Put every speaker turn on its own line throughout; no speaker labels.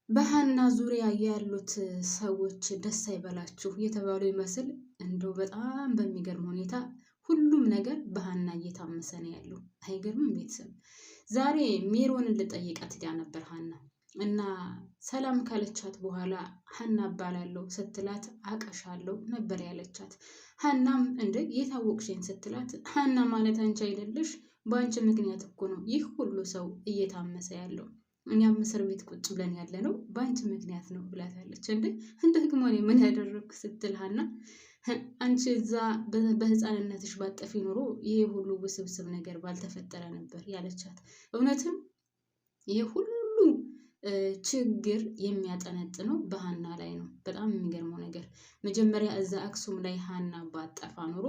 በሃና ዙሪያ ያሉት ሰዎች ደስ አይበላችሁ የተባሉ ይመስል እንደው በጣም በሚገርም ሁኔታ ሁሉም ነገር በሃና እየታመሰ ነው ያለው። አይገርምም? ቤተሰብ ዛሬ ሜሮንን ልጠይቃት ሄዳ ነበር ሃና እና ሰላም ካለቻት በኋላ ሃና እባላለሁ ስትላት አቀሻለሁ ነበር ያለቻት። ሃናም እንደ የታወቅሽኝ ስትላት ሃና ማለት አንቺ አይደለሽ? በአንቺ ምክንያት እኮ ነው ይህ ሁሉ ሰው እየታመሰ ያለው እኛም እስር ቤት ቁጭ ብለን ያለ ነው በአንቺ ምክንያት ነው ብላታለች። እንደ ደግሞ እኔ ምን ያደረግኩ ስትል ሃና አንቺ እዛ በህፃንነትሽ ባጠፊ ኑሮ ይሄ ሁሉ ውስብስብ ነገር ባልተፈጠረ ነበር ያለቻት። እውነትም ይሄ ሁሉ ችግር የሚያጠነጥነው በሃና ላይ ነው። በጣም የሚገርመው ነገር መጀመሪያ እዛ አክሱም ላይ ሃና ባጠፋ ኑሮ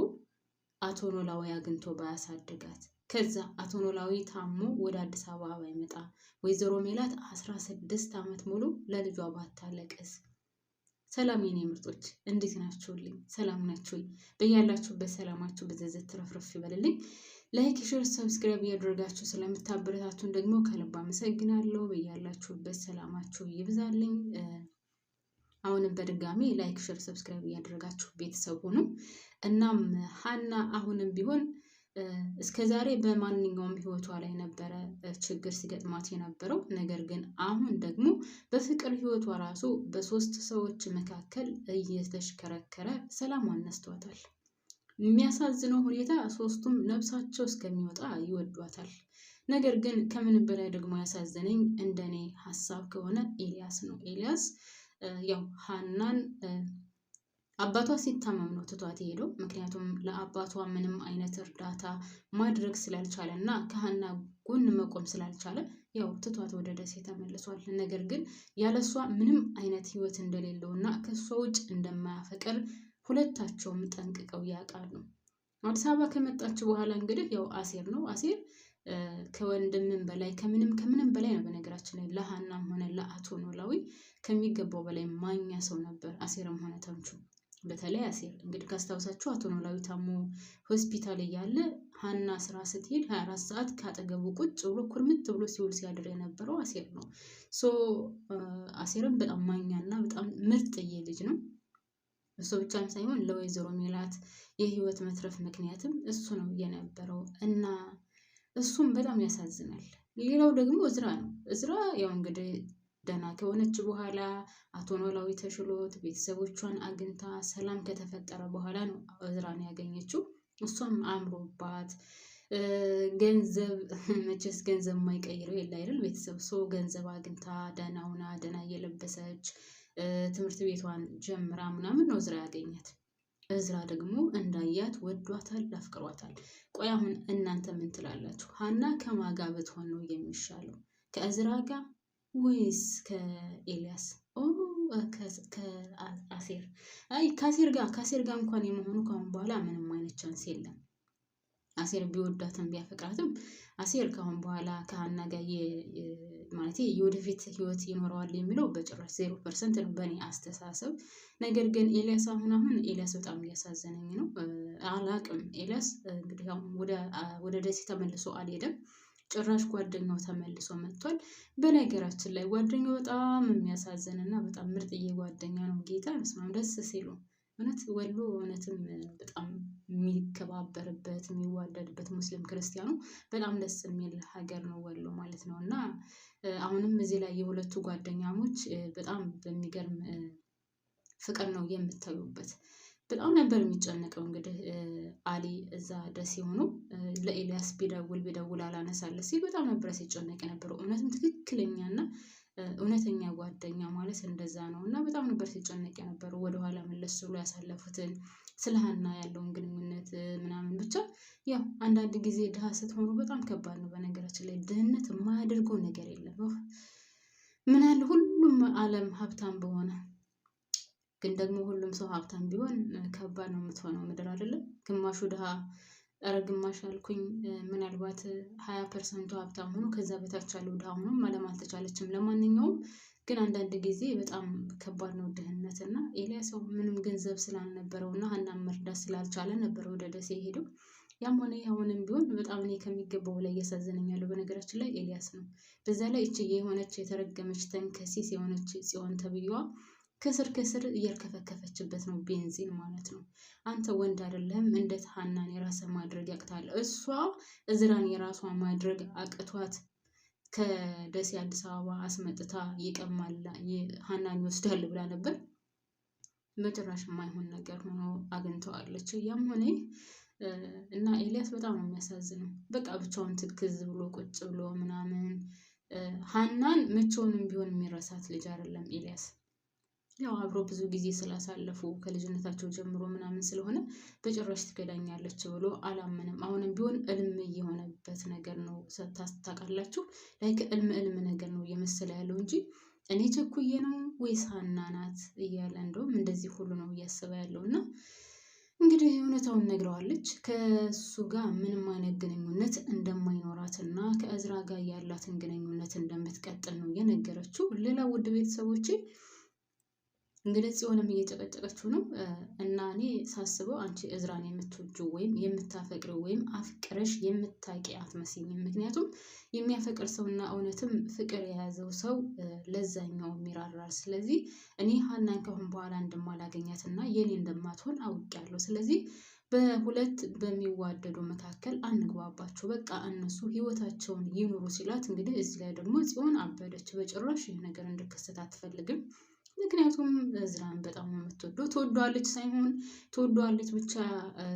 አቶ ኖላዊ አግኝቶ ባያሳድጋት፣ ከዛ አቶ ኖላዊ ታሞ ወደ አዲስ አበባ ባይመጣ፣ ወይዘሮ ሜላት 16 ዓመት ሙሉ ለልጇ ባታለቅስ። ሰላም የኔ ምርጦች እንዴት ናችሁልኝ? ሰላም ናችሁ? በያላችሁበት ሰላማችሁ ብዝዝት ትረፍረፍ ይበልልኝ። ላይክ፣ ሼር፣ ሰብስክራይብ እያደረጋችሁ ስለምታበረታቱን ደግሞ ከልብ አመሰግናለሁ። በያላችሁበት ሰላማችሁ ይብዛልኝ። አሁንም በድጋሚ ላይክ፣ ሼር፣ ሰብስክራይብ እያደረጋችሁ ቤተሰብ ሁኑ። እናም ሃና አሁንም ቢሆን እስከዛሬ በማንኛውም ህይወቷ ላይ ነበረ ችግር ሲገጥማት የነበረው። ነገር ግን አሁን ደግሞ በፍቅር ህይወቷ ራሱ በሶስት ሰዎች መካከል እየተሽከረከረ ሰላሟን ነስቷታል። የሚያሳዝነው ሁኔታ ሶስቱም ነፍሳቸው እስከሚወጣ ይወዷታል። ነገር ግን ከምንም በላይ ደግሞ ያሳዘነኝ እንደኔ ሀሳብ ከሆነ ኤልያስ ነው። ኤልያስ ያው ሃናን አባቷ ሲታመም ነው ትቷት የሄደው። ምክንያቱም ለአባቷ ምንም አይነት እርዳታ ማድረግ ስላልቻለ እና ከሃና ጎን መቆም ስላልቻለ ያው ትቷት ወደ ደሴ ተመልሷል። ነገር ግን ያለሷ ምንም አይነት ህይወት እንደሌለው እና ከሷ ውጭ እንደማያፈቅር ሁለታቸውም ጠንቅቀው ያውቃሉ። አዲስ አበባ ከመጣች በኋላ እንግዲህ ያው አሴር ነው። አሴር ከወንድምም በላይ ከምንም በላይ ነው። በነገራችን ላይ ለሃናም ሆነ ለአቶ ኖላዊ ከሚገባው በላይ ማኛ ሰው ነበር አሴርም ሆነ ተምቹ። በተለይ አሴር እንግዲህ ካስታውሳችሁ አቶ ኖላዊ ታሞ ሆስፒታል እያለ ሃና ስራ ስትሄድ 24 ሰዓት ካጠገቡ ቁጭ ብሎ ኩርምት ብሎ ሲውል ሲያድር የነበረው አሴር ነው። አሴርም በጣም ማኛና በጣም ምርጥዬ ልጅ ነው። እሱ ብቻም ሳይሆን ለወይዘሮ ሜላት የህይወት መትረፍ ምክንያትም እሱ ነው የነበረው እና እሱም በጣም ያሳዝናል። ሌላው ደግሞ እዝራ ነው። እዝራ ያው እንግዲህ ደህና ከሆነች በኋላ አቶ ኖላዊ ተሽሎት ቤተሰቦቿን አግኝታ ሰላም ከተፈጠረ በኋላ ነው እዝራን ያገኘችው። እሷም አምሮባት ገንዘብ መቼስ ገንዘብ የማይቀይረው የለ አይደል? ቤተሰብ ሰው ገንዘብ አግኝታ ደህና ሁና ደህና እየለበሰች ትምህርት ቤቷን ጀምራ ምናምን ነው እዝራ ያገኛት። እዝራ ደግሞ እንዳያት ወዷታል፣ አፍቅሯታል። ቆይ አሁን እናንተ ምን ትላላችሁ? ሃና ከማጋ ብትሆን ነው የሚሻለው? ከእዝራ ጋር ወይስ ከኤልያስ? ከአሴር? አይ ከአሴር ጋር እንኳን የመሆኑ ካሁን በኋላ ምንም አይነት ቻንስ የለም። አሴር ቢወዳትም ቢያፈቅራትም አሴር ካሁን በኋላ ከሃና ጋር ማለት የወደፊት ህይወት ይኖረዋል የሚለው በጭራሽ 0% ነው በእኔ አስተሳሰብ። ነገር ግን ኤልያስ አሁን ኤልያስ በጣም እያሳዘነኝ ነው። አላቅም ኤልያስ እንግዲህ ወደ ደሴ ተመልሶ አልሄደም። ጭራሽ ጓደኛው ተመልሶ መጥቷል። በነገራችን ላይ ጓደኛው በጣም የሚያሳዝን እና በጣም ምርጥዬ ጓደኛ ነው። ጌታ መስማም ደስ ሲሉ እውነት ወሎ እውነትም በጣም የሚከባበርበት የሚዋደድበት ሙስሊም ክርስቲያኑ በጣም ደስ የሚል ሀገር ነው ወሎ ማለት ነው። እና አሁንም እዚህ ላይ የሁለቱ ጓደኛሞች በጣም በሚገርም ፍቅር ነው የምታዩበት። በጣም ነበር የሚጨነቀው እንግዲህ አሊ እዛ ደሴ ሆኖ ለኤልያስ ቢደውል አላነሳለት ሲል በጣም ነበር ሲጨነቅ የነበረው። እውነትም ትክክለኛና እውነተኛ ጓደኛ ማለት እንደዛ ነው። እና በጣም ነበር ሲጨነቅ የነበረው ወደኋላ መለስ ብሎ ያሳለፉትን ስለ ሃና ያለውን ግንኙነት ምናምን። ብቻ ያው አንዳንድ ጊዜ ድሃ ስትሆኑ በጣም ከባድ ነው። በነገራችን ላይ ድህነት የማያደርገው ነገር የለም። ምን አለ ሁሉም ዓለም ሀብታም በሆነ። ግን ደግሞ ሁሉም ሰው ሀብታም ቢሆን ከባድ ነው የምትሆነው ምድር አይደለም። ግማሹ ድሃ ግማሽ አልኩኝ ምናልባት 20% ሀብታም ሆኖ ከዛ በታች ያለው ድሃ ሆኖ ማለም አልተቻለችም። ለማንኛውም ግን አንዳንድ ጊዜ በጣም ከባድ ነው ድህነት። እና ኤልያስ ምንም ገንዘብ ስላልነበረው እና ሃናን መርዳት ስላልቻለ ነበር ወደ ደሴ ሄደው። ያም ሆነ አሁንም ቢሆን በጣም እኔ ከሚገባው ላይ እያሳዘነኝ በነገራችን ላይ ኤልያስ ነው። በዛ ላይ እቺ የሆነች የተረገመች ተንከሲስ የሆነች ጽዮን ተብዬዋ ከስር ከስር እያርከፈከፈችበት ነው ቤንዚን ማለት ነው። አንተ ወንድ አይደለም እንዴት ሀናን የራስ ማድረግ ያቅታል? እሷ እዝራን የራሷ ማድረግ አቅቷት ከደሴ አዲስ አበባ አስመጥታ ይቀማል ሀናን ይወስዳል ብላ ነበር። በጭራሽ የማይሆን ነገር ሆኖ አግኝተዋለች። ያም ሆነ እና ኤልያስ በጣም ነው የሚያሳዝነው። በቃ ብቻውን ትክዝ ብሎ ቁጭ ብሎ ምናምን ሀናን መቼውንም ቢሆን የሚረሳት ልጅ አይደለም ኤልያስ። ያው አብሮ ብዙ ጊዜ ስላሳለፉ ከልጅነታቸው ጀምሮ ምናምን ስለሆነ በጭራሽ ትከዳኛለች ብሎ አላመንም። አሁንም ቢሆን እልም የሆነበት ነገር ነው። ታውቃላችሁ ላይክ እልም ነገር ነው እየመሰለ ያለው እንጂ እኔ ቸኩዬ ነው ወይስ ሀና ናት እያለ እንደውም እንደዚህ ሁሉ ነው እያሰበ ያለው። እና እንግዲህ እውነታውን ነግረዋለች። ከሱ ጋር ምንም አይነት ግንኙነት እንደማይኖራትና ከእዝራ ጋር ያላትን ግንኙነት እንደምትቀጥል ነው የነገረችው። ሌላ ውድ ቤተሰቦቼ እንግዲህ ጽዮንም እየጨቀጨቀችው ነው። እና እኔ ሳስበው አንቺ እዝራን የምትወጂው ወይም የምታፈቅሪው ወይም አፍቅረሽ የምታቂ አትመስይኝም። ምክንያቱም የሚያፈቅር ሰውና እውነትም ፍቅር የያዘው ሰው ለዛኛው ይራራል። ስለዚህ እኔ ሀናን ከአሁን በኋላ እንደማላገኛትና የኔ እንደማትሆን አውቄያለሁ። ስለዚህ በሁለት በሚዋደዱ መካከል አንግባባቸው፣ በቃ እነሱ ህይወታቸውን ይኑሩ ሲላት፣ እንግዲህ እዚህ ላይ ደግሞ ጽዮን አበደች። በጭራሽ ይህ ነገር እንዲከሰት አትፈልግም። ምክንያቱም እዝራን በጣም ነው የምትወደው። ትወደዋለች ብቻ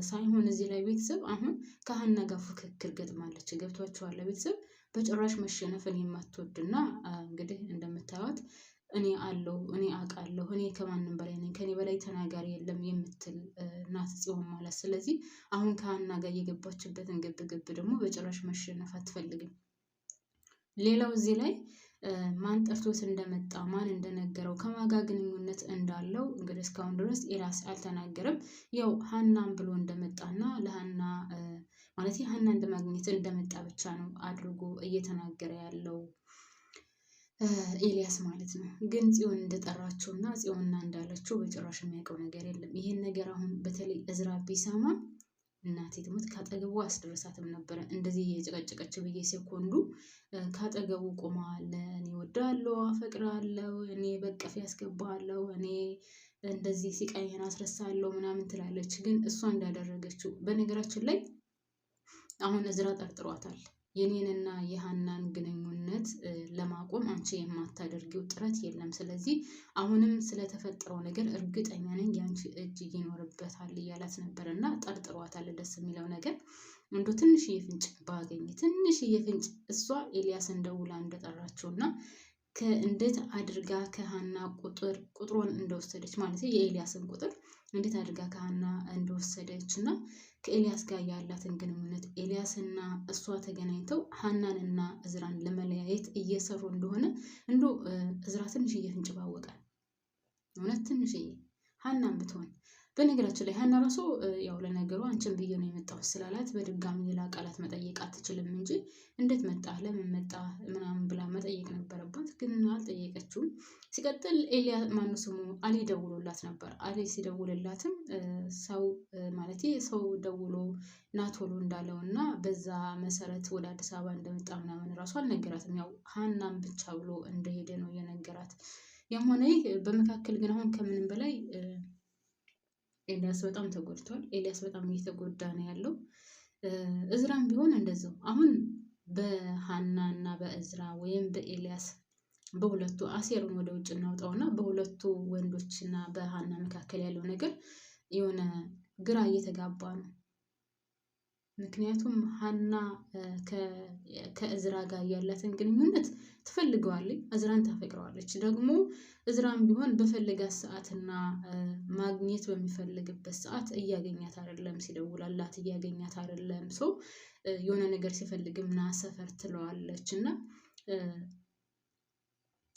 ሳይሆን እዚህ ላይ ቤተሰብ አሁን ከሀና ጋር ፉክክር ገጥማለች። ገብቷቸዋል ቤተሰብ። በጭራሽ መሸነፍን የማትወድና እንግዲህ እንደምታዩት እኔ አውቃለሁ፣ እኔ ከማንም በላይ ነኝ፣ ከኔ በላይ ተናጋሪ የለም የምትል ናት ጽዮን ማለት። ስለዚህ አሁን ከሀና ጋር የገባችበትን ግብ ደግሞ በጭራሽ መሸነፍ አትፈልግም። ሌላው እዚህ ላይ ማን ጠርቶት እንደመጣ ማን እንደነገረው ከማጋ ግንኙነት እንዳለው እንግዲህ እስካሁን ድረስ ኤልያስ አልተናገረም። ያው ሀናን ብሎ እንደመጣና ለሀና ማለት ሀና እንደማግኘት እንደመጣ ብቻ ነው አድርጎ እየተናገረ ያለው ኤልያስ ማለት ነው። ግን ጽዮን እንደጠራችውና ጽዮንና እንዳለችው በጭራሽ የሚያውቀው ነገር የለም። ይሄን ነገር አሁን በተለይ እዝራ ቢሰማ እናቴ ትሞት ካጠገቡ አስደረሳትም ነበረ። እንደዚህ እየጨቀጨቀች ብዬ ሴኮንዱ ካጠገቡ ቆመዋል። እኔ ወዳለሁ፣ አፈቅራለሁ፣ እኔ በቀፍ ያስገባለሁ፣ እኔ እንደዚህ ሲቃይን አስረሳለሁ ምናምን ትላለች። ግን እሷ እንዳደረገችው በነገራችን ላይ አሁን እዝራ ጠርጥሯታል። የኔንና የሀናን ግንኙነት ለማቆም አንቺ የማታደርጊው ጥረት የለም። ስለዚህ አሁንም ስለተፈጠረው ነገር እርግጠኛ ነኝ ያንቺ እጅ ይኖርበታል እያላት ነበር እና ጠርጥሯታል። ደስ የሚለው ነገር እንዶ ትንሽዬ ፍንጭ ባገኝ ትንሽዬ ፍንጭ እሷ ኤልያስን ደውላ እንደጠራችውና እንዴት አድርጋ ከሀና ቁጥሩን እንደወሰደች ማለት የኤልያስን ቁጥር እንዴት አድርጋ ከሀና እንደወሰደች እና ከኤልያስ ጋር ያላትን ግንኙነት ኤልያስና እሷ ተገናኝተው ሀናንና እዝራን ለመለያየት እየሰሩ እንደሆነ እንዶ እዝራ ትንሽዬ ፍንጭ ባወቃል። እውነት ትንሽዬ ሀናን ብትሆን በነገራችን ላይ ሀና ራሱ ያው ለነገሩ አንቺን ብዬ ነው የመጣሁት ስላላት በድጋሚ ሌላ ቃላት መጠየቅ አትችልም እንጂ እንዴት መጣ ለምን መጣ ምናምን ብላ መጠየቅ ነበረባት፣ ግን አልጠየቀችውም። ሲቀጥል ኤልያስ ማነው ስሙ አሊ ደውሎላት ነበር። አሊ ሲደውልላትም ሰው ደውሎ ናቶሎ እንዳለውና በዛ መሰረት ወደ አዲስ አበባ እንደመጣ ምናምን ራሱ አልነገራትም። ያው ሀናን ብቻ ብሎ እንደሄደ ነው የነገራት። ያም ሆነ በመካከል ግን አሁን ከምንም በላይ ኤልያስ በጣም ተጎድቷል። ኤልያስ በጣም እየተጎዳ ነው ያለው። እዝራም ቢሆን እንደዛው። አሁን በሀና እና በእዝራ ወይም በኤልያስ በሁለቱ አሴሩን ወደ ውጭ እናውጣውና በሁለቱ ወንዶችና በሀና መካከል ያለው ነገር የሆነ ግራ እየተጋባ ነው። ምክንያቱም ሀና ከእዝራ ጋር ያላትን ግንኙነት ትፈልገዋለች፣ እዝራን ታፈቅረዋለች። ደግሞ እዝራም ቢሆን በፈለጋት ሰዓትና ማግኘት በሚፈልግበት ሰዓት እያገኛት አይደለም፣ ሲደውላላት እያገኛት አይደለም። ሰው የሆነ ነገር ሲፈልግም ና ሰፈር ትለዋለች እና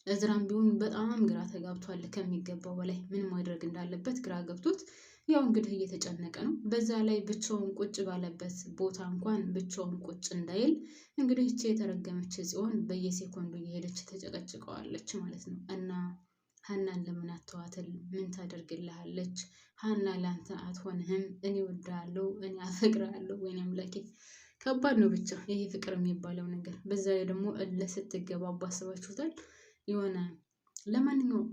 እዝራም ቢሆን በጣም ግራ ተጋብቷል። ከሚገባው በላይ ምን ማድረግ እንዳለበት ግራ ገብቶት ያው እንግዲህ እየተጨነቀ ነው። በዛ ላይ ብቻውን ቁጭ ባለበት ቦታ እንኳን ብቻውን ቁጭ እንዳይል እንግዲህ እቺ የተረገመች ጽዮን በየሴኮንዱ እየሄደች ተጨቀጭቀዋለች ማለት ነው። እና ሀናን ለምን አተዋትል? ምን ታደርግልሃለች? ሀና ላንተ አትሆንህም። እኔ እወድሃለሁ፣ እኔ አፈቅርሃለሁ። ወይኔ አምላኬ ከባድ ነው ብቻ ይሄ ፍቅር የሚባለው ነገር። በዛ ላይ ደግሞ እልህ ስትገባቡ አስባችሁታል የሆነ ለማንኛውም